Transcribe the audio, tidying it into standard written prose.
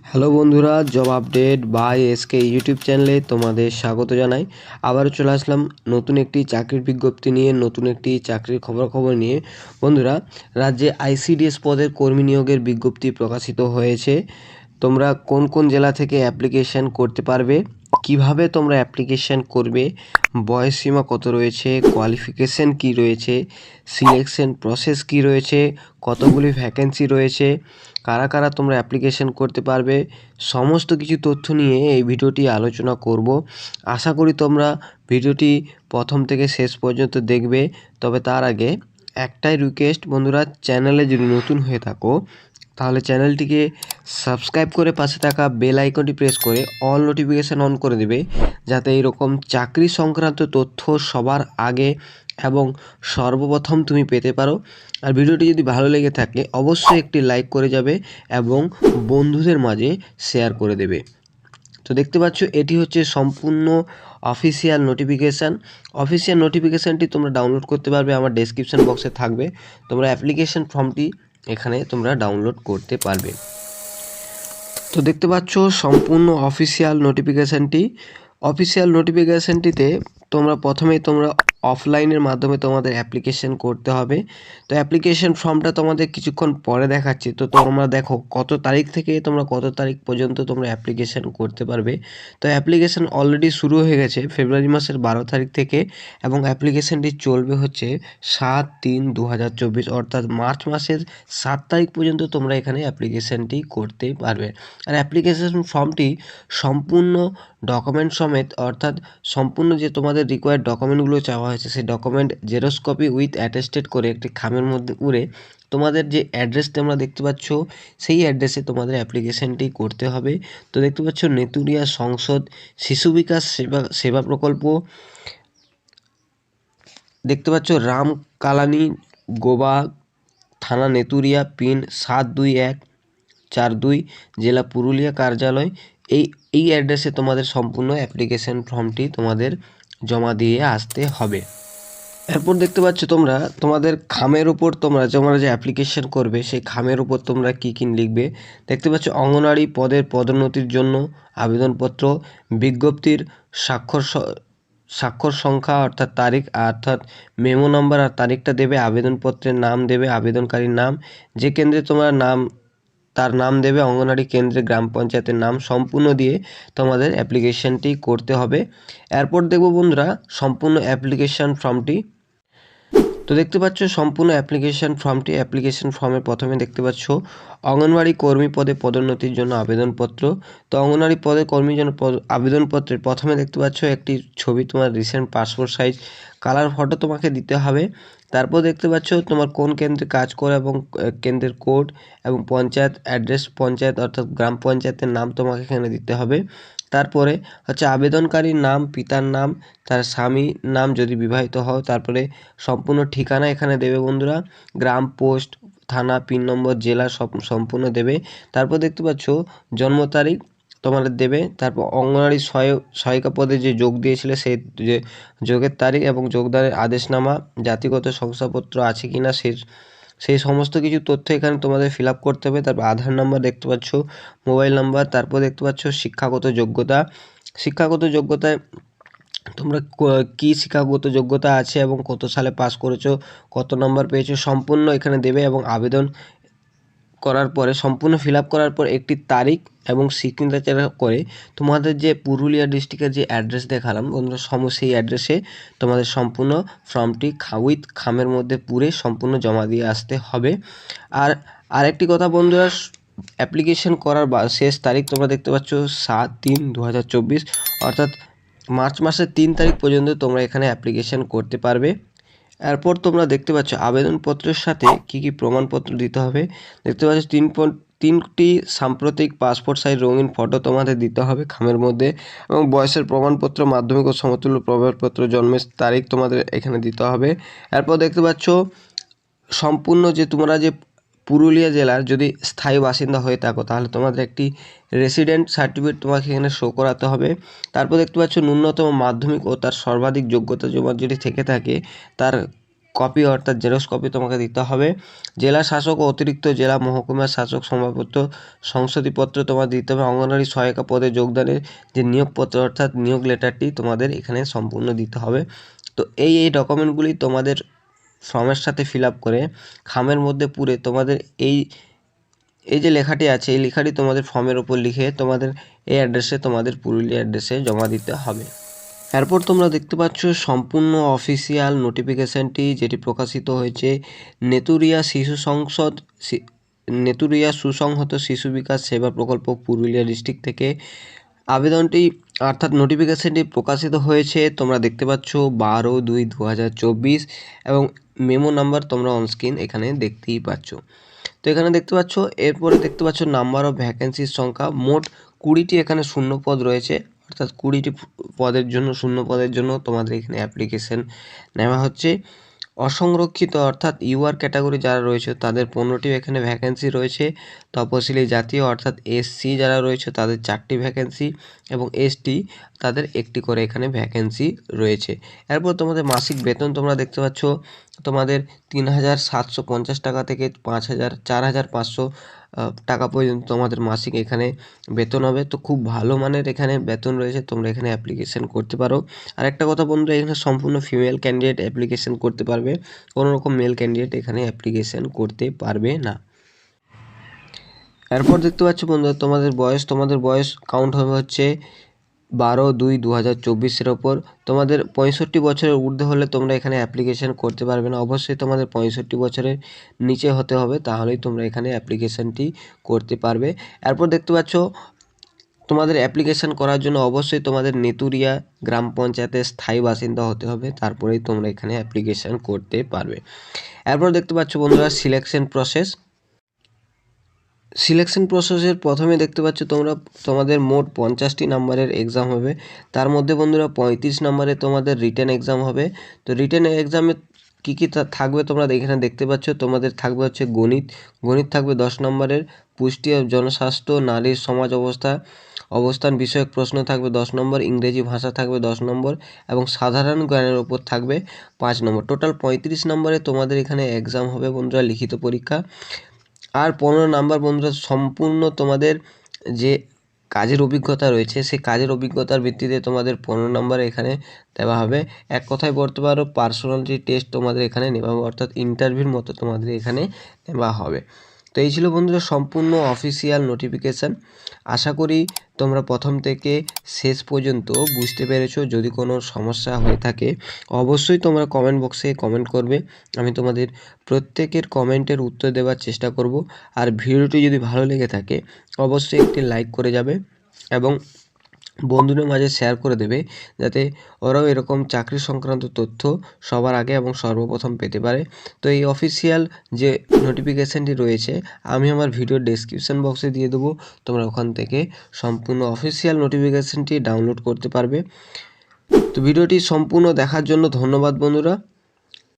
Hello বন্ধুরা, job update by SK YouTube চ্যানেলে তোমাদের স্বাগত জানাই। আবারও চলে আসলাম নতুন একটি চাকরির বিজ্ঞপ্তি নিয়ে, নতুন একটি চাকরির খবর নিয়ে। বন্ধুরা, রাজ্যে আইসিডিএস পদের কর্মী নিয়োগের বিজ্ঞপ্তি প্রকাশিত হয়েছে। তোমরা কোন কোন জেলা থেকে অ্যাপ্লিকেশন করতে পারবে, কিভাবে তোমরা অ্যাপ্লিকেশন করবে, বয়সসীমা কত রয়েছে, কোয়ালিফিকেশন কি রয়েছে, সিলেকশন প্রসেস কি রয়েছে, কতগুলি ভ্যাকেন্সি রয়েছে, কারা কারা তোমরা অ্যাপ্লিকেশন করতে পারবে, সমস্ত কিছু তথ্য নিয়ে এই ভিডিওটি আলোচনা করব। আশা করি তোমরা ভিডিওটি প্রথম থেকে শেষ পর্যন্ত দেখবে। তবে তার আগে একটাই রিকোয়েস্ট বন্ধুরা, চ্যানেলে যদি নতুন হয়ে থাকো তাহলে চ্যানেলটিকে সাবস্ক্রাইব করে পাশে থাকা বেল আইকনটি প্রেস করে অল নোটিফিকেশান অন করে দেবে, যাতে এইরকম চাকরি সংক্রান্ত তথ্য সবার আগে এবং সর্বপ্রথম তুমি পেতে পারো। আর ভিডিওটি যদি ভালো লেগে থাকে অবশ্যই একটি লাইক করে যাবে এবং বন্ধুদের মাঝে শেয়ার করে দেবে। তো দেখতে পাচ্ছ, এটি হচ্ছে সম্পূর্ণ অফিসিয়াল নোটিফিকেশান। অফিসিয়াল নোটিফিকেশানটি তোমরা ডাউনলোড করতে পারবে, আমার ডেসক্রিপশান বক্সে থাকবে। তোমরা অ্যাপ্লিকেশান ফর্মটি এখানে তোমরা ডাউনলোড করতে পারবে। তো দেখতে পাচ্ছ সম্পূর্ণ অফিসিয়াল নোটিফিকেশানটিতে তোমরা প্রথমেই তোমরা অফলাইনের মাধ্যমে তোমাদের অ্যাপ্লিকেশন করতে হবে। তো অ্যাপ্লিকেশন ফর্মটা তোমাদের কিছুক্ষণ পরে দেখাচ্ছি। তো তোমরা দেখো কত তারিখ থেকে তোমরা কত তারিখ পর্যন্ত তোমরা অ্যাপ্লিকেশন করতে পারবে। তো অ্যাপ্লিকেশন অলরেডি শুরু হয়ে গেছে ফেব্রুয়ারি মাসের 12 তারিখ থেকে, এবং অ্যাপ্লিকেশনটি চলবে হচ্ছে 7/3/2024 অর্থাৎ মার্চ মাসের 7 তারিখ পর্যন্ত তোমরা এখানে অ্যাপ্লিকেশনটি করতে পারবে। আর অ্যাপ্লিকেশন ফর্মটি সম্পূর্ণ ডকুমেন্ট সমেত, অর্থাৎ সম্পূর্ণ যে তোমাদের রিকোয়ার্ড ডকুমেন্টগুলো চাওয়া হয়েছে সেই document xerox copy with attested করে একটি খামের মধ্যে উড়ে তোমাদের যে অ্যাড্রেস তোমরা দেখতে পাচ্ছ সেই অ্যাড্রেসে তোমাদের অ্যাপ্লিকেশনটি করতে হবে। তো দেখতে পাচ্ছ নেতুরিয়া সংসদ শিশু বিকাশ সেবা প্রকল্প, দেখতে পাচ্ছ রাম কালানি গোবা, থানা নেতুরিয়া, পিন 72142, জেলা পুরুলিয়া কার্যালয়। এই অ্যাড্রেসে তোমাদের সম্পূর্ণ অ্যাপ্লিকেশন ফর্মটি তোমাদের জমা দিয়ে আসতে হবে। এরপর দেখতে পাচ্ছ তোমরা তোমাদের খামের উপর তোমরা যে অ্যাপ্লিকেশন করবে সেই খামের উপর তোমরা কী কী লিখবে। দেখতে পাচ্ছ অঙ্গনওয়াড়ি পদের পদোন্নতির জন্য আবেদনপত্র, বিজ্ঞপ্তির স্বাক্ষর সংখ্যা অর্থাৎ তারিখ, অর্থাৎ মেমো নাম্বার আর তারিখটা দেবে, আবেদনপত্রের নাম দেবে, আবেদনকারীর নাম, যে কেন্দ্রে তোমার নাম তার নাম দেবে, অঙ্গনওয়াড়ি কেন্দ্রে গ্রাম পঞ্চায়েতের নাম সম্পূর্ণ দিয়ে তোমাদের অ্যাপ্লিকেশনটি করতে হবে। এরপর দেখব বন্ধুরা সম্পূর্ণ অ্যাপ্লিকেশন ফর্মটি। তো দেখতে পাচ্ছ সম্পূর্ণ অ্যাপ্লিকেশন ফর্মে প্রথমে দেখতে পাচ্ছ অঙ্গনওয়াড়ি কর্মী পদে পদোন্নতির জন্য আবেদনপত্র। তো অঙ্গনওয়াড়ি পদে কর্মীর জন্য আবেদনপত্রের প্রথমে দেখতে পাচ্ছ একটি ছবি, তোমার recent passport size colour photo তোমাকে দিতে হবে। তারপর দেখতে পাচ্ছ তোমার কোন কেন্দ্রে কাজ করে এবং কেন্দ্রের কোড এবং পঞ্চায়েত অ্যাড্রেস, পঞ্চায়েত অর্থাৎ গ্রাম পঞ্চায়েতের নাম তোমাকে এখানে দিতে হবে। তারপরে হচ্ছে আবেদনকারীর নাম, পিতার নাম, তার স্বামীর নাম যদি বিবাহিত হও, তারপরে সম্পূর্ণ ঠিকানা এখানে দেবে বন্ধুরা, গ্রাম, পোস্ট, থানা, পিন নম্বর, জেলা সব সম্পূর্ণ দেবে। তারপর দেখতে পাচ্ছ জন্ম তারিখ তোমাদের দেবে। তারপর অঙ্গনওয়াড়ি সহায়িকা পদে যে যোগ দিয়েছিলে সেই যে যোগের তারিখ এবং যোগদানের আদেশনামা, জাতিগত শংসাপত্র আছে কিনা সেই সমস্ত কিছু তথ্য এখানে তোমাদের ফিল আপ করতে হবে। তারপর আধার নাম্বার দেখতে পাচ্ছ, মোবাইল নাম্বার, তারপর দেখতে পাচ্ছ শিক্ষাগত যোগ্যতায় তোমরা কী শিক্ষাগত যোগ্যতা আছে এবং কত সালে পাস করেছো, কত নম্বর পেয়েছো সম্পূর্ণ এখানে দেবে। এবং আবেদন করার পরে সম্পূর্ণ ফিল আপ করার পর একটি তারিখ এবং সিগনেচার করে তোমাদের যে পুরুলিয়া ডিস্ট্রিক্টের যে অ্যাড্রেস দেখালাম বন্ধুরা, সেই অ্যাড্রেসে তোমাদের সম্পূর্ণ ফর্মটি উইথ খামের মধ্যে পুরে সম্পূর্ণ জমা দিয়ে আসতে হবে। আর আরেকটি কথা বন্ধুরা, অ্যাপ্লিকেশন করার শেষ তারিখ তোমরা দেখতে পাচ্ছ 7/3/2024 অর্থাৎ মার্চ মাসের 3 তারিখ পর্যন্ত তোমরা এখানে অ্যাপ্লিকেশন করতে পারবে। এরপর তোমরা দেখতে পাচ্ছ আবেদনপত্রের সাথে কি কি প্রমাণপত্র দিতে হবে। দেখতে পাচ্ছ তিনটি সাম্প্রতিক পাসপোর্ট সাইজ রঙিন ফটো তোমাদের দিতে হবে খামের মধ্যে, এবং বয়সের প্রমাণপত্র, মাধ্যমিক ও সমতুল্য প্রমাণপত্র, জন্মের তারিখ তোমাদের এখানে দিতে হবে। এরপর দেখতে পাচ্ছ সম্পূর্ণ যে তোমরা যে পুরুলিয়া জেলার যদি স্থায়ী বাসিন্দা হয়ে থাকো তাহলে তোমাদের একটি রেসিডেন্ট সার্টিফিকেট তোমাকে এখানে শো করাতে হবে। তারপর দেখতে পাচ্ছ ন্যূনতম মাধ্যমিক ও তার সর্বাধিক যোগ্যতা জমা যদি থেকে থাকে তার কপি অর্থাৎ জেরক্স কপি তোমাকে দিতে হবে। জেলা শাসক ও অতিরিক্ত জেলা মহকুমা শাসক সম্ভাব্যত সংশোধিপত্র তোমার দিতে হবে। অঙ্গনওয়াড়ি সহায়িকা পদে যোগদানের যে নিয়োগপত্র অর্থাৎ নিয়োগ লেটারটি তোমাদের এখানে সম্পূর্ণ দিতে হবে। তো এই ডকুমেন্টগুলি তোমাদের ফর্মের সাথে ফিল আপ করে খামের মধ্যে পুরে তোমাদের এই যে লেখাটি আছে এই লেখাটি তোমাদের ফর্মের ওপর লিখে তোমাদের এই অ্যাড্রেসে তোমাদের পুরুলিয়া অ্যাড্রেসে জমা দিতে হবে। এরপর তোমরা দেখতে পাচ্ছ সম্পূর্ণ অফিসিয়াল নোটিফিকেশানটি যেটি প্রকাশিত হয়েছে নেতুরিয়া সুসংহত শিশু বিকাশ সেবা প্রকল্প পুরুলিয়া ডিস্ট্রিক্ট থেকে। আবেদনটি অর্থাৎ নোটিফিকেশানটি প্রকাশিত হয়েছে তোমরা দেখতে পাচ্ছ 12/2/2024 এবং মেমো নাম্বার তোমরা অনস্ক্রিন এখানে দেখতেই পাচ্ছ। তো এখানে দেখতে পাচ্ছ এরপরে দেখতে পাচ্ছ নাম্বার অফ ভ্যাকেন্সির সংখ্যা মোট 20টি এখানে শূন্য পদ রয়েছে, অর্থাৎ 20টি পদের জন্য শূন্য পদের জন্য তোমাদের এখানে অ্যাপ্লিকেশন নেওয়া হচ্ছে। অসংরক্ষিত অর্থাৎ ইউআর ক্যাটাগরি যারা রয়েছে তাদের 15টি এখানে ভ্যাকেন্সি রয়েছে। তপশিলি জাতীয় অর্থাৎ এসসি যারা রয়েছে তাদের 4টি ভ্যাকেন্সি এবং এসটি তাদের 1টি করে এখানে ভ্যাকেন্সি রয়েছে। এরপর তোমাদের মাসিক বেতন তোমরা দেখতে পাচ্ছ তোমাদের 3,750 টাকা থেকে 4,500 টাকা পর্যন্ত তোমাদের মাসিক এখানে বেতন হবে। তো খুব ভালো মানের এখানে বেতন রয়েছে, তোমরা এখানে অ্যাপ্লিকেশন করতে পারো। আর একটা কথা বন্ধুরা, এখানে সম্পূর্ণ ফিমেল ক্যান্ডিডেট অ্যাপ্লিকেশন করতে পারবে, কোনো রকম মেল ক্যান্ডিডেট এখানে অ্যাপ্লিকেশন করতে পারবে না। এরপর দেখতে পাচ্ছ বন্ধুরা তোমাদের বয়স কাউন্ট হবে হচ্ছে 12/2/2024 ওপর। তোমাদের 65 বছরের ঊর্ধ্বে হলে তোমরা এখানে অ্যাপ্লিকেশন করতে পারবে না, অবশ্যই তোমাদের 65 বছরের নিচে হতে হবে, তাহলেই তোমরা এখানে অ্যাপ্লিকেশনটি করতে পারবে। এরপর দেখতে পাচ্ছ তোমাদের অ্যাপ্লিকেশন করার জন্য অবশ্যই তোমাদের নেতুরিয়া গ্রাম পঞ্চায়েতের স্থায়ী বাসিন্দা হতে হবে, তারপরেই তোমরা এখানে অ্যাপ্লিকেশন করতে পারবে। এরপর দেখতে পাচ্ছ বন্ধুরা সিলেকশন প্রসেসের প্রথমে দেখতে পাচ্ছ তোমাদের মোট 50টি নাম্বারের এক্সাম হবে। তার মধ্যে বন্ধুরা 35 নম্বরে তোমাদের রিটেন এক্সাম হবে। তো রিটেন এক্সামে কী থাকবে তোমরা এখানে দেখতে পাচ্ছ। তোমাদের থাকবে হচ্ছে গণিত থাকবে 10 নম্বরের, পুষ্টি ও জনস্বাস্থ্য, নারীর সমাজ অবস্থান বিষয়ক প্রশ্ন থাকবে 10 নম্বর, ইংরেজি ভাষা থাকবে 10 নম্বর এবং সাধারণ জ্ঞানের ওপর থাকবে 5 নম্বর। টোটাল 35 নম্বরে তোমাদের এখানে এক্সাম হবে বন্ধুরা, লিখিত পরীক্ষা। আর 15 নাম্বার বন্ধুরা সম্পূর্ণ তোমাদের যে কাজের অভিজ্ঞতা রয়েছে সেই কাজের অভিজ্ঞতার ভিত্তিতে তোমাদের 15 নাম্বার এখানে দেওয়া হবে। এক কথায় বলতে পারো পার্সোনালিটি টেস্ট তোমাদের এখানে নেওয়া হবে, অর্থাৎ ইন্টারভিউর মতো তোমাদের এখানে নেওয়া হবে। তো এই ছিল বন্ধুরা সম্পূর্ণ অফিসিয়াল নোটিফিকেশান। আশা করি তোমরা প্রথম থেকে শেষ পর্যন্ত বুঝতে পেরেছো। যদি কোনো সমস্যা হয়ে থাকে অবশ্যই তোমরা কমেন্ট বক্সে কমেন্ট করবে, আমি তোমাদের প্রত্যেকের কমেন্টের উত্তর দেওয়ার চেষ্টা করব। আর ভিডিওটি যদি ভালো লেগে থাকে অবশ্যই একটি লাইক করে যাবে এবং বন্ধুদের মাঝে শেয়ার করে দেবে, যাতে ওরাও এরকম চাকরি সংক্রান্ত তথ্য সবার আগে এবং সর্বপ্রথম পেতে পারে। তো এই অফিসিয়াল যে নোটিফিকেশানটি রয়েছে আমি আমার ভিডিওর ডেসক্রিপশান বক্সে দিয়ে দেবো, তোমরা ওখান থেকে সম্পূর্ণ অফিসিয়াল নোটিফিকেশানটি ডাউনলোড করতে পারবে। তো ভিডিওটি সম্পূর্ণ দেখার জন্য ধন্যবাদ বন্ধুরা।